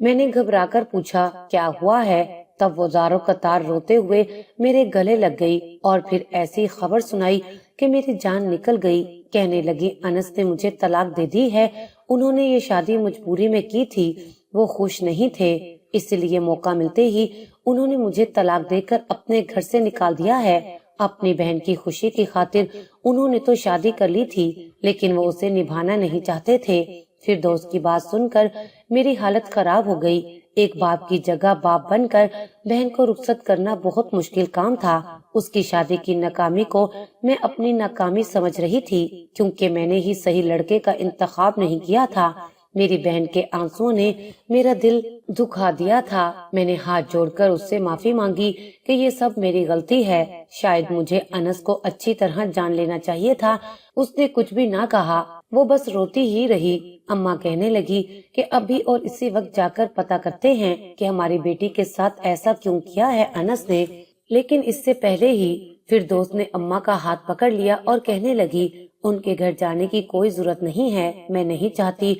میں نے گھبرا کر پوچھا کیا ہوا ہے؟ تب وہ زاروں قطار روتے ہوئے میرے گلے لگ گئی اور پھر ایسی خبر سنائی کہ میری جان نکل گئی۔ کہنے لگی انس نے مجھے طلاق دے دی ہے، انہوں نے یہ شادی مجبوری میں کی تھی، وہ خوش نہیں تھے، اس لیے موقع ملتے ہی انہوں نے مجھے طلاق دے کر اپنے گھر سے نکال دیا ہے۔ اپنی بہن کی خوشی کی خاطر انہوں نے تو شادی کر لی تھی، لیکن وہ اسے نبھانا نہیں چاہتے تھے۔ پھر دوست کی بات سن کر میری حالت خراب ہو گئی۔ ایک باپ کی جگہ باپ بن کر بہن کو رخصت کرنا بہت مشکل کام تھا۔ اس کی شادی کی ناکامی کو میں اپنی ناکامی سمجھ رہی تھی، کیونکہ میں نے ہی صحیح لڑکے کا انتخاب نہیں کیا تھا۔ میری بہن کے آنسوؤں نے میرا دل دکھا دیا تھا۔ میں نے ہاتھ جوڑ کر اس سے معافی مانگی کہ یہ سب میری غلطی ہے، شاید مجھے انس کو اچھی طرح جان لینا چاہیے تھا۔ اس نے کچھ بھی نہ کہا، وہ بس روتی ہی رہی۔ اماں کہنے لگی کہ ابھی اور اسی وقت جا کر پتہ کرتے ہیں کہ ہماری بیٹی کے ساتھ ایسا کیوں کیا ہے انس نے۔ لیکن اس سے پہلے ہی فردوس نے اماں کا ہاتھ پکڑ لیا اور کہنے لگی ان کے گھر جانے کی کوئی ضرورت نہیں ہے، میں نہیں چاہتی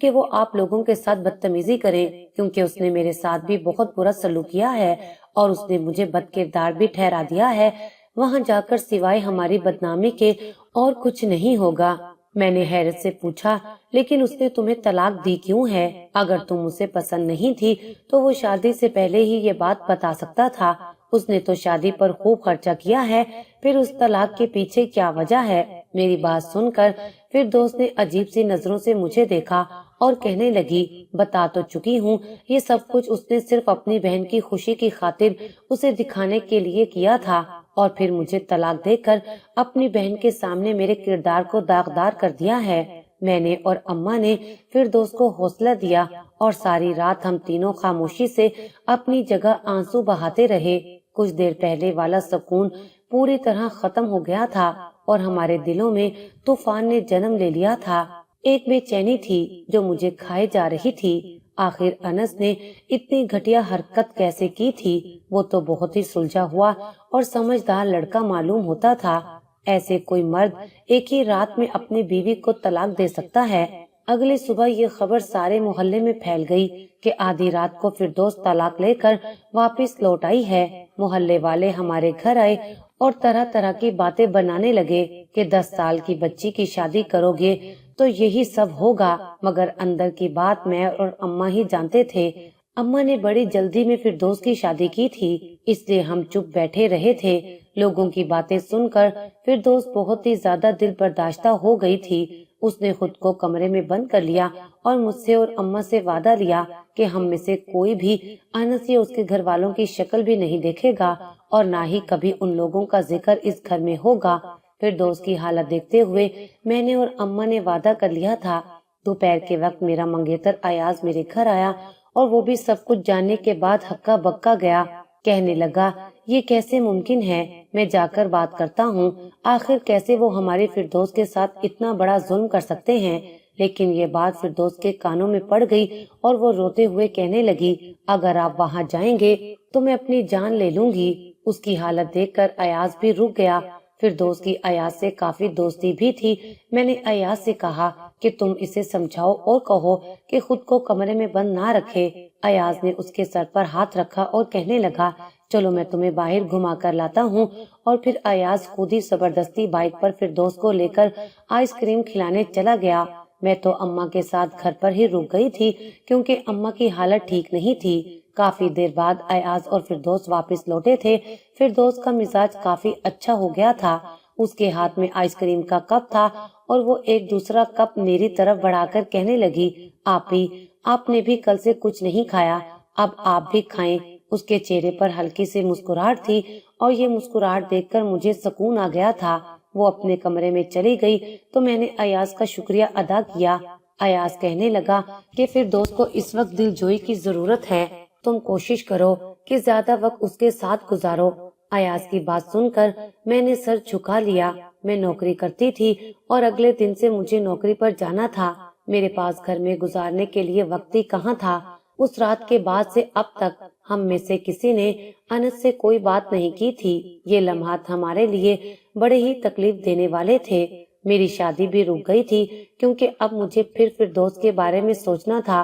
کہ وہ آپ لوگوں کے ساتھ بدتمیزی کرے، کیونکہ اس نے میرے ساتھ بھی بہت برا سلوک کیا ہے اور اس نے مجھے بد کردار بھی ٹھہرا دیا ہے۔ وہاں جا کر سوائے ہماری بدنامی کے اور کچھ نہیں ہوگا۔ میں نے حیرت سے پوچھا لیکن اس نے تمہیں طلاق دی کیوں ہے؟ اگر تم اسے پسند نہیں تھی تو وہ شادی سے پہلے ہی یہ بات بتا سکتا تھا۔ اس نے تو شادی پر خوب خرچہ کیا ہے، پھر اس طلاق کے پیچھے کیا وجہ ہے؟ میری بات سن کر پھر دوست نے عجیب سی نظروں سے مجھے دیکھا اور کہنے لگی بتا تو چکی ہوں، یہ سب کچھ اس نے صرف اپنی بہن کی خوشی کی خاطر اسے دکھانے کے لیے کیا تھا، اور پھر مجھے طلاق دے کر اپنی بہن کے سامنے میرے کردار کو داغدار کر دیا ہے۔ میں نے اور اماں نے پھر دوست کو حوصلہ دیا اور ساری رات ہم تینوں خاموشی سے اپنی جگہ آنسو بہاتے رہے۔ کچھ دیر پہلے والا سکون پوری طرح ختم ہو گیا تھا اور ہمارے دلوں میں طوفان نے جنم لے لیا تھا۔ ایک بے چینی تھی جو مجھے کھائے جا رہی تھی۔ آخر انس نے اتنی گھٹیا حرکت کیسے کی تھی؟ وہ تو بہت ہی سلجھا ہوا اور سمجھدار لڑکا معلوم ہوتا تھا۔ ایسے کوئی مرد ایک ہی رات میں اپنی بیوی کو طلاق دے سکتا ہے؟ اگلی صبح یہ خبر سارے محلے میں پھیل گئی کہ آدھی رات کو فردوس طلاق لے کر واپس لوٹ آئی ہے۔ محلے والے ہمارے گھر آئے اور طرح طرح کی باتیں بنانے لگے کہ 10 سال کی بچی کی شادی کرو گے تو یہی سب ہوگا، مگر اندر کی بات میں اور اماں ہی جانتے تھے۔ اماں نے بڑی جلدی میں فردوس کی شادی کی تھی، اس لیے ہم چپ بیٹھے رہے تھے۔ لوگوں کی باتیں سن کر فردوس بہت ہی زیادہ دل برداشتہ ہو گئی تھی۔ اس نے خود کو کمرے میں بند کر لیا اور مجھ سے اور اماں سے وعدہ لیا کہ ہم میں سے کوئی بھی انس یا اس کے گھر والوں کی شکل بھی نہیں دیکھے گا اور نہ ہی کبھی ان لوگوں کا ذکر اس گھر میں ہوگا۔ فردوس کی حالت دیکھتے ہوئے میں نے اور اماں نے وعدہ کر لیا تھا۔ دوپہر کے وقت میرا منگیتر ایاز میرے گھر آیا اور وہ بھی سب کچھ جاننے کے بعد ہکا بکا گیا۔ کہنے لگا یہ کیسے ممکن ہے، میں جا کر بات کرتا ہوں، آخر کیسے وہ ہمارے فردوس کے ساتھ اتنا بڑا ظلم کر سکتے ہیں۔ لیکن یہ بات فردوس کے کانوں میں پڑ گئی اور وہ روتے ہوئے کہنے لگی اگر آپ وہاں جائیں گے تو میں اپنی جان لے لوں گی۔ اس کی حالت دیکھ کر ایاز بھی رک گیا۔ فردوس کی ایاز سے کافی دوستی بھی تھی۔ میں نے ایاز سے کہا کہ تم اسے سمجھاؤ اور کہو کہ خود کو کمرے میں بند نہ رکھے۔ ایاز نے اس کے سر پر ہاتھ رکھا اور کہنے لگا چلو میں تمہیں باہر گھما کر لاتا ہوں، اور پھر ایاز خود ہی زبردستی بائک پر فردوس کو لے کر آئس کریم کھلانے چلا گیا۔ میں تو اماں کے ساتھ گھر پر ہی رک گئی تھی کیونکہ اماں کی حالت ٹھیک نہیں تھی۔ کافی دیر بعد ایاز اور فردوس واپس لوٹے تھے۔ فردوس کا مزاج کافی اچھا ہو گیا تھا، اس کے ہاتھ میں آئس کریم کا کپ تھا اور وہ ایک دوسرا کپ میری طرف بڑھا کر کہنے لگی آپی آپ نے بھی کل سے کچھ نہیں کھایا، اب آپ بھی کھائیں۔ اس کے چہرے پر ہلکی سی مسکراہٹ تھی اور یہ مسکراہٹ دیکھ کر مجھے سکون آ گیا تھا۔ وہ اپنے کمرے میں چلی گئی تو میں نے ایاز کا شکریہ ادا کیا۔ ایاز کہنے لگا کہ فردوس کو اس وقت دل جوئی کی ضرورت ہے، تم کوشش کرو کہ زیادہ وقت اس کے ساتھ گزارو۔ ایاز کی بات سن کر میں نے سر جھکا لیا۔ میں نوکری کرتی تھی اور اگلے دن سے مجھے نوکری پر جانا تھا۔ میرے پاس گھر میں گزارنے کے لیے وقت ہی کہاں تھا۔ اس رات کے بعد سے اب تک ہم میں سے کسی نے انس سے کوئی بات نہیں کی تھی۔ یہ لمحات ہمارے لیے بڑے ہی تکلیف دینے والے تھے۔ میری شادی بھی رک گئی تھی کیونکہ اب مجھے پھر فردوس کے بارے میں سوچنا تھا۔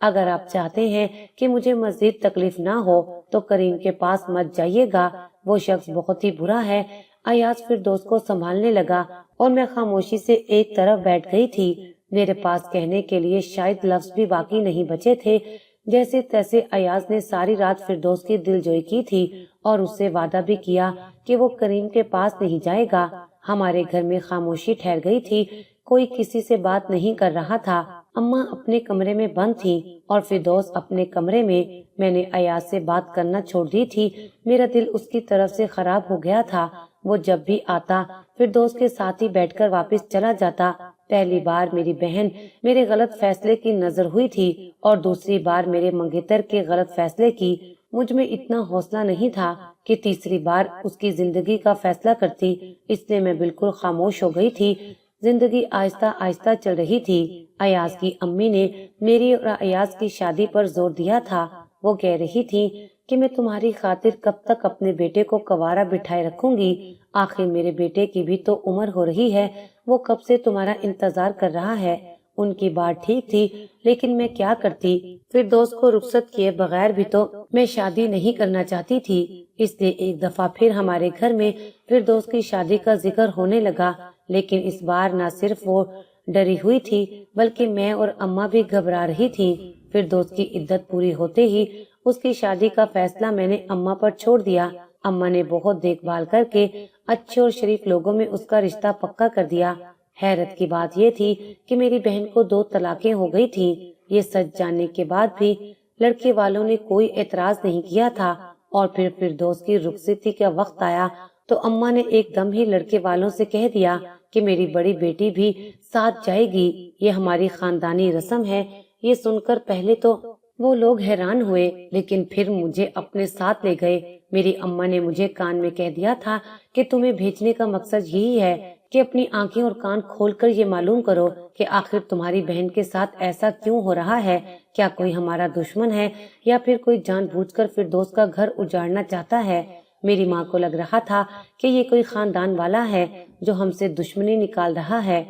اگر آپ چاہتے ہیں کہ مجھے مزید تکلیف نہ ہو تو کریم کے پاس مت جائیے گا، وہ شخص بہت ہی برا ہے۔ ایاز فردوس کو سنبھالنے لگا اور میں خاموشی سے ایک طرف بیٹھ گئی تھی۔ میرے پاس کہنے کے لیے شاید لفظ بھی باقی نہیں بچے تھے۔ جیسے تیسے ایاز نے ساری رات فردوس کی دلجوئی کی تھی اور اس سے وعدہ بھی کیا کہ وہ کریم کے پاس نہیں جائے گا۔ ہمارے گھر میں خاموشی ٹھہر گئی تھی، کوئی کسی سے بات نہیں کر رہا تھا۔ اماں اپنے کمرے میں بند تھی اور فردوس اپنے کمرے میں۔ میں نے ایاز سے بات کرنا چھوڑ دی تھی، میرا دل اس کی طرف سے خراب ہو گیا تھا۔ وہ جب بھی آتا فردوس کے ساتھ ہی بیٹھ کر واپس چلا جاتا۔ پہلی بار میری بہن میرے غلط فیصلے کی نظر ہوئی تھی اور دوسری بار میرے منگیتر کے غلط فیصلے کی۔ مجھ میں اتنا حوصلہ نہیں تھا کہ تیسری بار اس کی زندگی کا فیصلہ کرتی، اس لیے میں بالکل خاموش ہو گئی تھی۔ زندگی آہستہ آہستہ چل رہی تھی۔ ایاز کی امی نے میری اور ایاز کی شادی پر زور دیا تھا۔ وہ کہہ رہی تھی کہ میں تمہاری خاطر کب تک اپنے بیٹے کو کوارا بٹھائے رکھوں گی، آخر میرے بیٹے کی بھی تو عمر ہو رہی ہے، وہ کب سے تمہارا انتظار کر رہا ہے۔ ان کی بات ٹھیک تھی، لیکن میں کیا کرتی؟ فردوس کو رخصت کیے بغیر بھی تو میں شادی نہیں کرنا چاہتی تھی۔ اس لیے ایک دفعہ پھر ہمارے گھر میں فردوس کی شادی کا ذکر ہونے لگا، لیکن اس بار نہ صرف وہ ڈری ہوئی تھی بلکہ میں اور اماں بھی گھبرا رہی تھی۔ فردوس کی عدت پوری ہوتے ہی اس کی شادی کا فیصلہ میں نے اماں پر چھوڑ دیا۔ اماں نے بہت دیکھ بھال کر کے اچھے اور شریف لوگوں میں اس کا رشتہ پکا کر دیا۔ حیرت کی بات یہ تھی کہ میری بہن کو 2 طلاقیں ہو گئی تھی۔ یہ سچ جاننے کے بعد بھی لڑکے والوں نے کوئی اعتراض نہیں کیا تھا، اور پھر فردوس کی رخصتی کا وقت آیا تو اماں نے ایک دم ہی لڑکے والوں سے کہہ دیا کہ میری بڑی بیٹی بھی ساتھ جائے گی، یہ ہماری خاندانی رسم ہے۔ یہ سن کر پہلے تو وہ لوگ حیران ہوئے، لیکن پھر مجھے اپنے ساتھ لے گئے۔ میری اماں نے مجھے کان میں کہہ دیا تھا کہ تمہیں بھیجنے کا مقصد یہی ہے کہ اپنی آنکھیں اور کان کھول کر یہ معلوم کرو کہ آخر تمہاری بہن کے ساتھ ایسا کیوں ہو رہا ہے۔ کیا کوئی ہمارا دشمن ہے یا پھر کوئی جان بوجھ کر فردوس کا گھر اجاڑنا چاہتا ہے؟ میری ماں کو لگ رہا تھا کہ یہ کوئی خاندان والا ہے جو ہم سے دشمنی نکال رہا ہے۔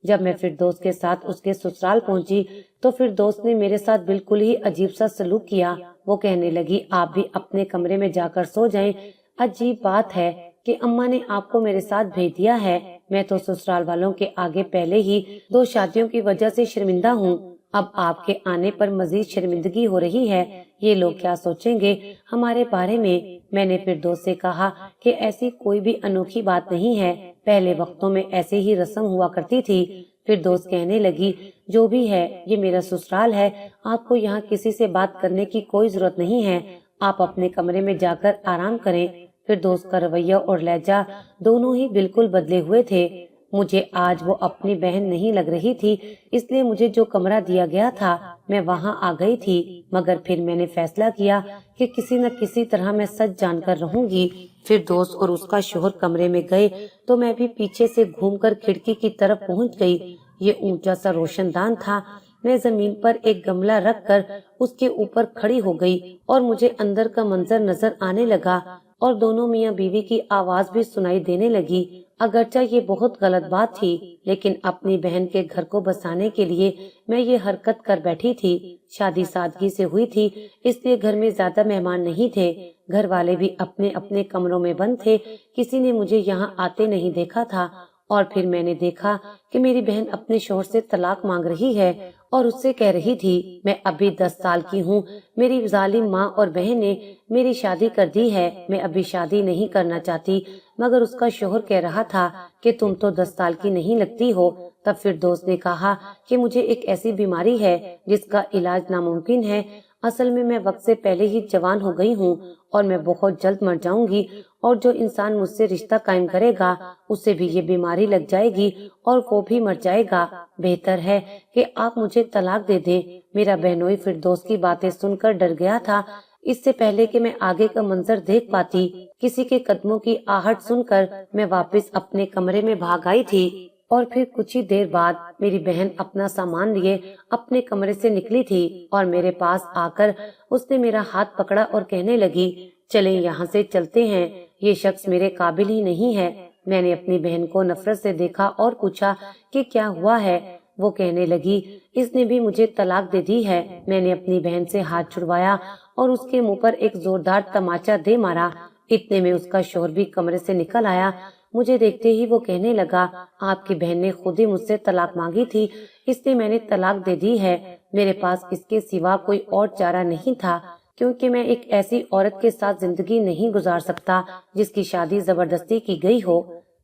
جب میں فردوس کے ساتھ اس کے سسرال پہنچی تو فردوس نے میرے ساتھ بالکل ہی عجیب سا سلوک کیا۔ وہ کہنے لگی، آپ بھی اپنے کمرے میں جا کر سو جائیں۔ عجیب بات ہے کہ اماں نے آپ کو میرے ساتھ بھیج دیا ہے۔ میں تو سسرال والوں کے آگے پہلے ہی 2 شادیوں کی وجہ سے شرمندہ ہوں، اب آپ کے آنے پر مزید شرمندگی ہو رہی ہے۔ یہ لوگ کیا سوچیں گے ہمارے بارے میں؟ میں نے فردوس سے کہا کہ ایسی کوئی بھی انوکھی بات نہیں ہے، پہلے وقتوں میں ایسے ہی رسم ہوا کرتی تھی۔ فردوس کہنے لگی، جو بھی ہے یہ میرا سسرال ہے، آپ کو یہاں کسی سے بات کرنے کی کوئی ضرورت نہیں ہے، آپ اپنے کمرے میں جا کر آرام کریں۔ فردوس کا رویہ اور لہجہ دونوں ہی بالکل بدلے ہوئے تھے۔ مجھے آج وہ اپنی بہن نہیں لگ رہی تھی، اس لیے مجھے جو کمرہ دیا گیا تھا میں وہاں آ گئی تھی، مگر پھر میں نے فیصلہ کیا کہ کسی نہ کسی طرح میں سچ جان کر رہوں گی۔ فردوس اور اس کا شوہر کمرے میں گئے تو میں بھی پیچھے سے گھوم کر کھڑکی کی طرف پہنچ گئی۔ یہ اونچا سا روشن دان تھا۔ میں زمین پر ایک گملہ رکھ کر اس کے اوپر کھڑی ہو گئی اور مجھے اندر کا منظر نظر آنے لگا اور دونوں میاں بیوی کی آواز بھی سنائی دینے لگی۔ اگرچہ یہ بہت غلط بات تھی، لیکن اپنی بہن کے گھر کو بسانے کے لیے میں یہ حرکت کر بیٹھی تھی۔ شادی سادگی سے ہوئی تھی، اس لیے گھر میں زیادہ مہمان نہیں تھے، گھر والے بھی اپنے اپنے کمروں میں بند تھے، کسی نے مجھے یہاں آتے نہیں دیکھا تھا۔ اور پھر میں نے دیکھا کہ میری بہن اپنے شوہر سے طلاق مانگ رہی ہے اور اس سے کہہ رہی تھی، میں ابھی 10 سال کی ہوں، میری ظالم ماں اور بہن نے میری شادی کر دی ہے، میں ابھی شادی نہیں کرنا چاہتی، مگر اس کا شوہر کہہ رہا تھا کہ تم تو 10 سال کی نہیں لگتی ہو۔ تب فردوس نے کہا کہ مجھے ایک ایسی بیماری ہے جس کا علاج ناممکن ہے، اصل میں وقت سے پہلے ہی جوان ہو گئی ہوں اور میں بہت جلد مر جاؤں گی، اور جو انسان مجھ سے رشتہ قائم کرے گا اسے بھی یہ بیماری لگ جائے گی اور وہ بھی مر جائے گا، بہتر ہے کہ آپ مجھے طلاق دے دیں۔ میرا بہنوئی فردوس کی باتیں سن کر ڈر گیا تھا۔ اس سے پہلے کہ میں آگے کا منظر دیکھ پاتی، کسی کے قدموں کی آہٹ سن کر میں واپس اپنے کمرے میں بھاگ آئی تھی، اور پھر کچھ ہی دیر بعد میری بہن اپنا سامان لیے اپنے کمرے سے نکلی تھی اور میرے پاس آ کر اس نے میرا ہاتھ پکڑا اور کہنے لگی، چلیں یہاں سے چلتے ہیں، یہ شخص میرے قابل ہی نہیں ہے۔ میں نے اپنی بہن کو نفرت سے دیکھا اور پوچھا کہ کیا ہوا ہے۔ وہ کہنے لگی اس نے بھی مجھے طلاق دے دی ہے۔ میں نے اپنی بہن سے ہاتھ چھڑوایا اور اس کے منہ پر ایک زوردار تماچا دے مارا۔ اتنے میں اس کا شوہر بھی کمرے سے نکل آیا۔ مجھے دیکھتے ہی وہ کہنے لگا آپ کی بہن نے خود ہی مجھ سے طلاق مانگی تھی، اس لیے میں نے طلاق دے دی ہے۔ میرے پاس اس کے سوا کوئی اور چارہ نہیں تھا، کیونکہ میں ایک ایسی عورت کے ساتھ زندگی نہیں گزار سکتا جس کی شادی زبردستی کی گئی ہو۔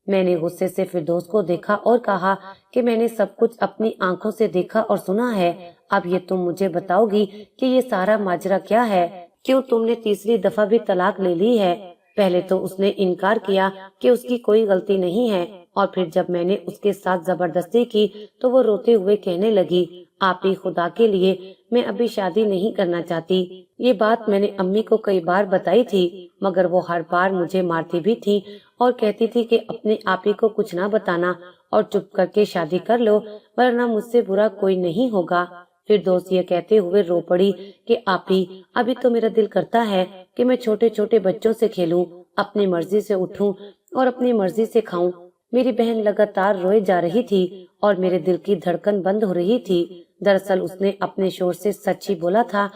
میں نے غصے سے فردوس کو دیکھا اور کہا کہ میں نے سب کچھ اپنی آنکھوں سے دیکھا اور سنا ہے۔ اب یہ تم مجھے بتاؤ گی کہ یہ سارا ماجرا کیا ہے؟ کیوں تم نے تیسری دفعہ بھی طلاق لے لی ہے؟ پہلے تو اس نے انکار کیا کہ اس کی کوئی غلطی نہیں ہے، اور پھر جب میں نے اس کے ساتھ زبردستی کی تو وہ روتے ہوئے کہنے لگی آپ ہی خدا کے لیے میں ابھی شادی نہیں کرنا چاہتی۔ یہ بات میں نے امی کو کئی بار بتائی تھی، مگر وہ ہر بار مجھے مارتی بھی تھی اور کہتی تھی کہ اپنے آپ ہی کو کچھ نہ بتانا اور چپ کر کے شادی کر لو، ورنہ مجھ سے برا کوئی نہیں ہوگا۔ پھر دوست یہ کہتے ہوئے رو پڑی کہ آپ ہی ابھی تو میرا دل کرتا ہے کہ میں چھوٹے چھوٹے بچوں سے کھیلوں، اپنی مرضی سے اٹھوں اور اپنی مرضی سے کھاؤں۔ میری بہن لگاتار روئے جا رہی تھی اور میرے دل کی دھڑکن بند ہو رہی تھی۔ دراصل اس نے اپنے شوہر سے سچ ہی بولا تھا۔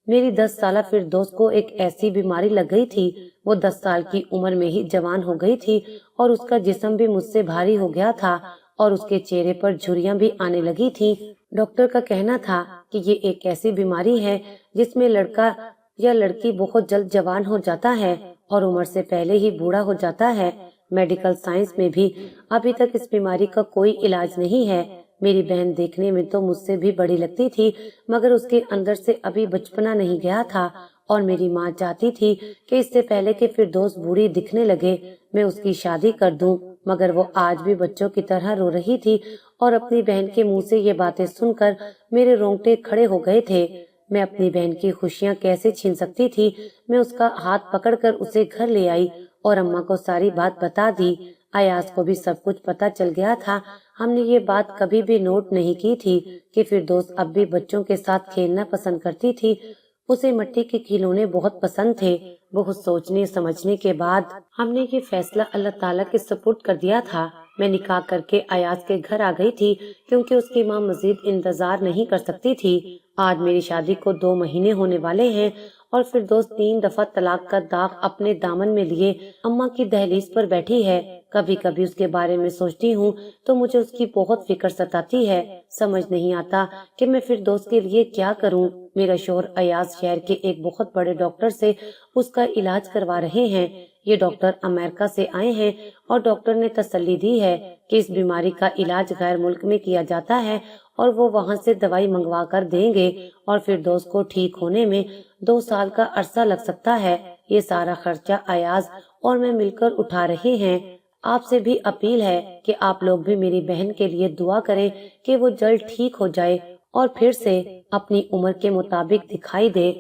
میری 10 سالہ فردوس کو ایک ایسی بیماری لگ گئی تھی، وہ 10 سال کی عمر میں ہی جوان ہو گئی تھی اور اس کا جسم بھی مجھ سے بھاری ہو گیا تھا اور اس کے چہرے پر جھریاں بھی آنے لگی تھی۔ ڈاکٹر کا کہنا تھا کہ یہ ایک ایسی بیماری ہے جس میں لڑکا یا لڑکی بہت جلد جوان ہو جاتا ہے اور عمر سے پہلے ہی بوڑھا ہو جاتا ہے۔ میڈیکل سائنس میں بھی ابھی تک اس بیماری کا کوئی علاج نہیں ہے۔ میری بہن دیکھنے میں تو مجھ سے بھی بڑی لگتی تھی، مگر اس کے اندر سے ابھی بچپنا نہیں گیا تھا، اور میری ماں چاہتی تھی کہ اس سے پہلے کہ فردوس بوڑھی دکھنے لگے میں اس کی شادی کر دوں، مگر وہ آج بھی بچوں کی طرح رو رہی تھی اور اپنی بہن کے منہ سے یہ باتیں سن کر میرے رونگٹے کھڑے ہو گئے تھے۔ میں اپنی بہن کی خوشیاں کیسے چھین سکتی تھی؟ میں اس کا ہاتھ پکڑ کر اسے گھر لے آئی اور اماں کو ساری بات بتا دی۔ ایاز کو بھی سب کچھ پتا چل گیا تھا۔ ہم نے یہ بات کبھی بھی نوٹ نہیں کی تھی کہ فردوس اب بھی بچوں کے ساتھ کھیلنا پسند کرتی تھی۔ اسے مٹی کے کھلونے بہت پسند تھے۔ بہت سوچنے سمجھنے کے بعد ہم نے یہ فیصلہ اللہ تعالیٰ کے سپرد کر دیا تھا۔ میں نکاح کر کے ایاز کے گھر آ گئی تھی کیونکہ اس کی ماں مزید انتظار نہیں کر سکتی تھی۔ آج میری شادی کو 2 مہینے ہونے والے ہیں اور فردوس 3 دفعہ طلاق کا داغ اپنے دامن میں لیے اماں کی دہلیز پر بیٹھی ہے۔ کبھی کبھی اس کے بارے میں سوچتی ہوں تو مجھے اس کی بہت فکر ستاتی ہے۔ سمجھ نہیں آتا کہ میں فردوس کے لیے کیا کروں۔ میرا شوہر ایاز شہر کے ایک بہت بڑے ڈاکٹر سے اس کا علاج کروا رہے ہیں۔ یہ ڈاکٹر امریکہ سے آئے ہیں اور ڈاکٹر نے تسلی دی ہے کہ اس بیماری کا علاج غیر ملک میں کیا جاتا ہے اور وہ وہاں سے دوائی منگوا کر دیں گے، اور فردوس کو ٹھیک ہونے میں 2 سال کا عرصہ لگ سکتا ہے۔ یہ سارا خرچہ ایاز اور میں مل کر اٹھا رہے ہیں۔ آپ سے بھی اپیل ہے کہ آپ لوگ بھی میری بہن کے لیے دعا کریں کہ وہ جلد ٹھیک ہو جائے اور پھر سے اپنی عمر کے مطابق دکھائی دے۔